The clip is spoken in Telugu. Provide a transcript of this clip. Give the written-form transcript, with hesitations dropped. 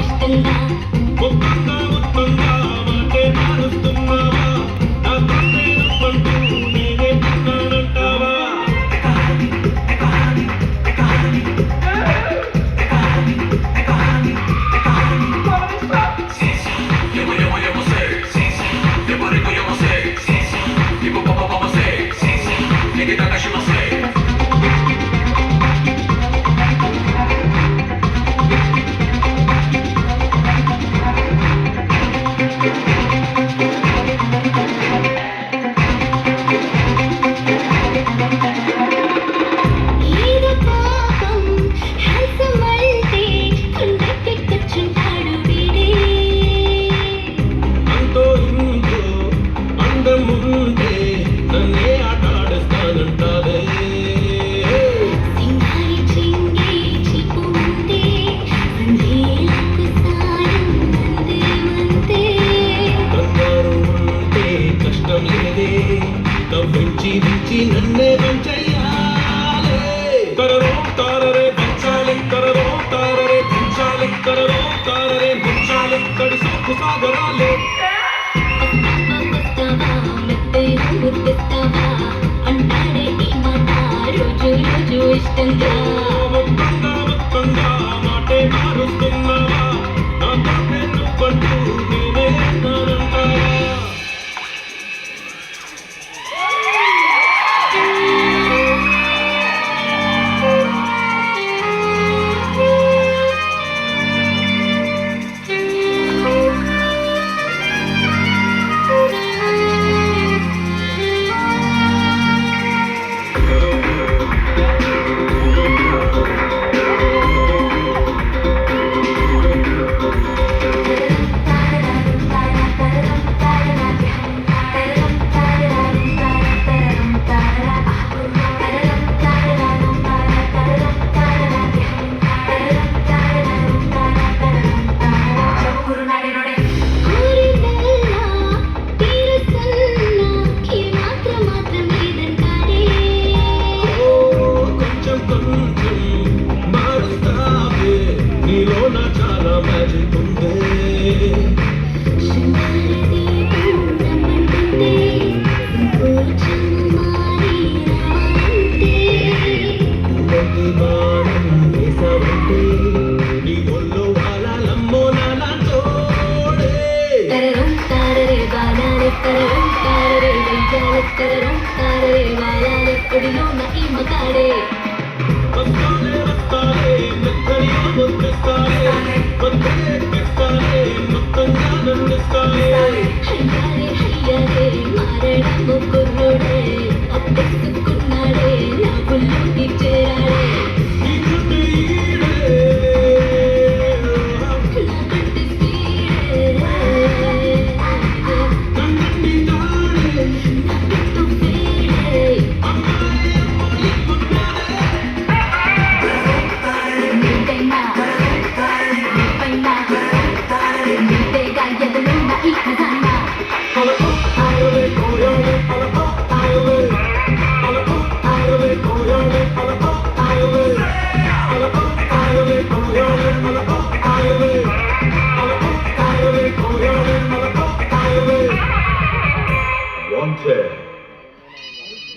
ఇష్టంగా మొత్తంగా మొత్తంగా మాటే మారుస్తున్నావా నా తోటే నువ్వంటూ నేనే ఉన్నానంటావా ఏదో పాపం హ్యాండ్సమ్ అంటే కొండెక్కొచ్చుంటాడు వీడే అంతో ఇంతో అందముంటే నన్నే ఆటాడిస్తానంటావే సింగారి చింగి చీపు ఉంటే సందేలకు సాయం అందేమంతే కంగారు ఉంటే కష్టం లేదే కవ్వించి దించి నన్నే పెంచెయ్యాలే కరరో తారరే పెంచాలి కరరో తారరే పెంచాలి కరరో తారరే పెంచాలి కడుసోకు సాగరాలే వస్తావా మెత్తగా ముద్దిస్తావా అంటాడే ఈ మాట రోజు రోజు ఇష్టంగా మొత్తంగా మొత్తంగా మాటే మారుస్తున్నావా నా తోటే నువ్వంటూ నేనే ఉన్నానంటావా కోరినల్లా తీరుతున్నా ఈ మాత్రం లేదంటాడే కొంచెం కొంచెం మారుస్తావే నీలో నా చాలా మ్యాజిక్ ఉందే శృంగార దీపం రమ్మంటుంటే ఇంకొంచెం మారి రావాలంటే ప్రతి బాణం వేసావంటే నీ ఒళ్ళో వాలాలమ్మో నాలాంటోడే తరరం తారరే బాలాలే తరరం తారరే వెయ్యాలే తరరం తారరే వాలాలే ఒడిలోన ఈ మగాడే వస్తాలే వస్తాలే మెత్తని ముద్దిస్తాలే వద్దే ఎక్కిస్తాలే మొత్తంగా నన్నిస్తాలే హయ్యారే హయ్యారే మారడము కుర్రోడే అద్దెక్కున్నాడే నా గుల్లోకి చేరాడే ఈ గుడ్డి ఈడే నాకంటే స్పీడే కన్నండి తాడే నాకెంతో వేడే అమ్మాయి అమ్మాయి పుట్టాడే నీకైనా నీపైన నీదేగా ఎదల